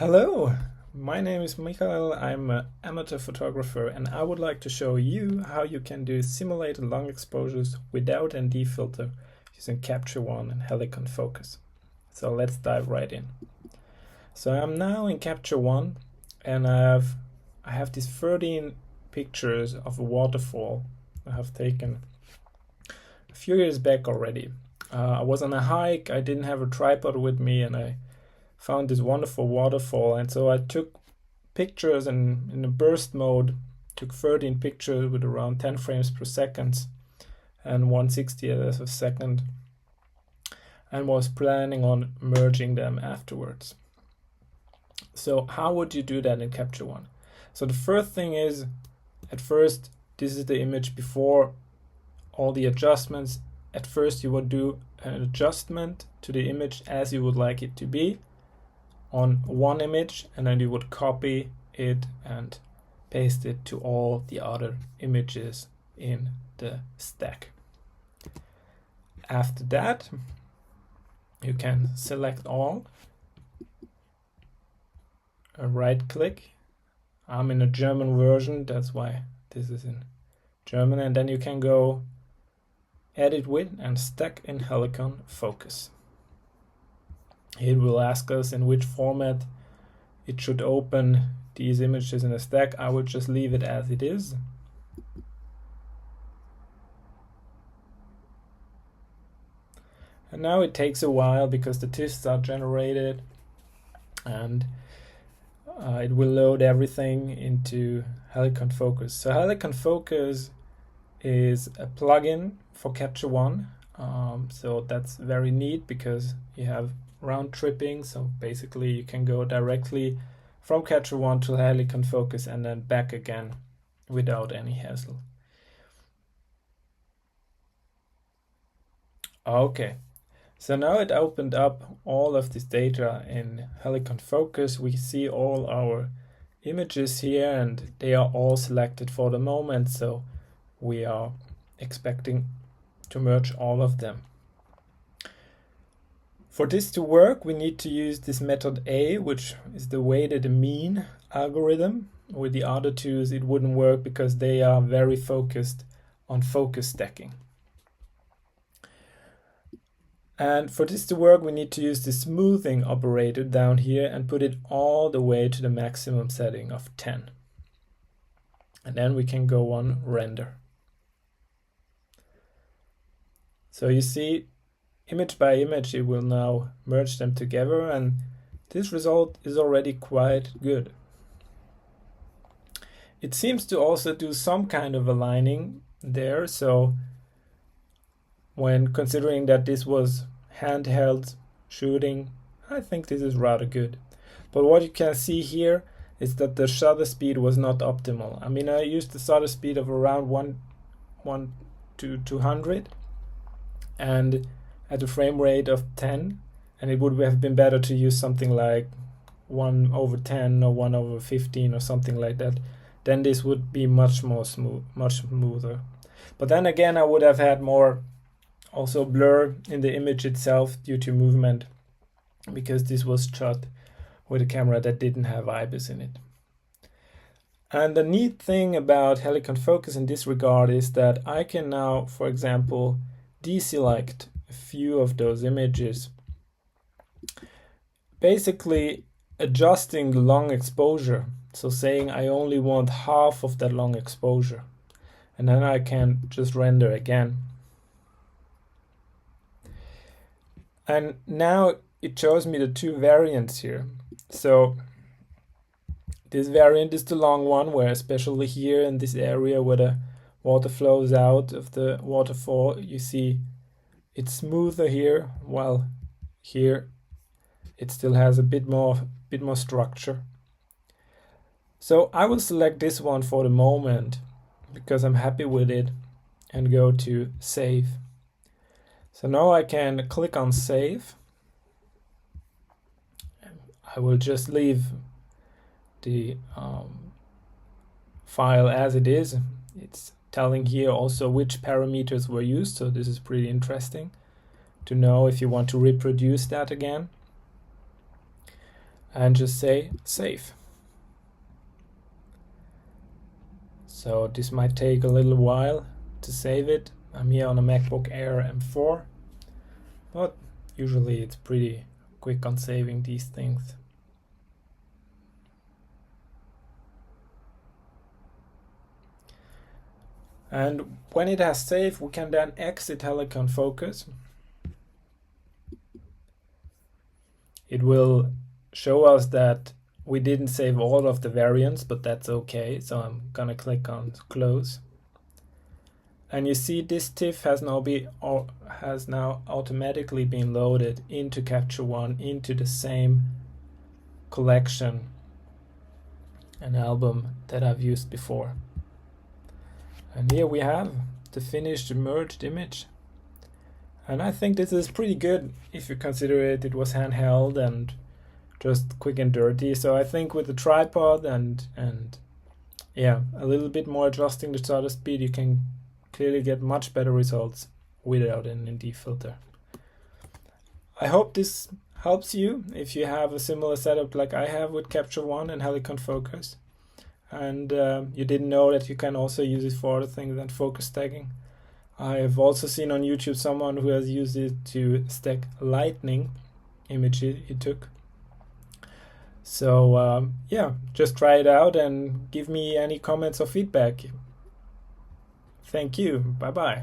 Hello, my name is Michael. I'm an amateur photographer and I would like to show you how you can do simulated long exposures without ND filter using Capture One and Helicon Focus. So let's dive right in. So I'm now in Capture One and I have these 13 pictures of a waterfall I have taken a few years back already. I was on a hike, I didn't have a tripod with me, and I found this wonderful waterfall, and so I took pictures in a burst mode, took 13 pictures with around 10 frames per second and 1/60th of a second, and was planning on merging them afterwards. So how would you do that in Capture One? So the first thing is, at first, this is the image before all the adjustments. At first you would do an adjustment to the image as you would like it to be on one image, and then you would copy it and paste it to all the other images in the stack. After that, you can select all, right click. I'm in a German version, that's why this is in German, and then you can go edit with and stack in Helicon Focus. It will ask us in which format it should open these images in a stack. I would just leave it as it is. And now it takes a while because the TIFFs are generated, and it will load everything into Helicon Focus. So Helicon Focus is a plugin for Capture One. So that's very neat because you have round tripping. So basically you can go directly from Capture One to Helicon Focus and then back again without any hassle. Okay, so now it opened up all of this data in Helicon Focus. We see all our images here and they are all selected for the moment. So we are expecting to merge all of them. For this to work, we need to use this method A, which is the weighted mean algorithm. With the other twos, it wouldn't work because they are very focused on focus stacking. And for this to work, we need to use the smoothing operator down here and put it all the way to the maximum setting of 10. And then we can go on render. So you see, image by image, it will now merge them together, and this result is already quite good. It seems to also do some kind of aligning there, so when considering that this was handheld shooting, I think this is rather good. But what you can see here is that the shutter speed was not optimal. I mean, I used the shutter speed of around 1 to 200 and at a frame rate of 10, and it would have been better to use something like 1/10 or 1/15 or something like that. Then this would be much smoother. But then again, I would have had more also blur in the image itself due to movement, because this was shot with a camera that didn't have IBIS in it. And the neat thing about Helicon Focus in this regard is that I can now, for example, deselect a few of those images, basically adjusting the long exposure. So saying I only want half of that long exposure, and then I can just render again. And now it shows me the two variants here. So this variant is the long one, where especially here in this area where the water flows out of the waterfall, you see it's smoother here, while here it still has a bit more structure. So I will select this one for the moment because I'm happy with it and go to save. So now I can click on save. I will just leave the file as it is. It's telling here also which parameters were used, so this is pretty interesting to know if you want to reproduce that again. and just say save. So this might take a little while to save it. I'm here on a MacBook Air M4, but usually it's pretty quick on saving these things. And when it has saved, we can then exit Helicon Focus. It will show us that we didn't save all of the variants, but that's okay. So I'm gonna click on close. And you see this TIFF has now automatically been loaded into Capture One, into the same collection and album that I've used before. And here we have the finished merged image. And I think this is pretty good if you consider it was handheld and just quick and dirty. So I think with the tripod and yeah, a little bit more adjusting the shutter speed, you can clearly get much better results without an ND filter. I hope this helps you if you have a similar setup like I have with Capture One and Helicon Focus, and you didn't know that you can also use it for other things than focus stacking. I have also seen on YouTube someone who has used it to stack lightning images he took. So yeah, just try it out and give me any comments or feedback. Thank you. Bye-bye.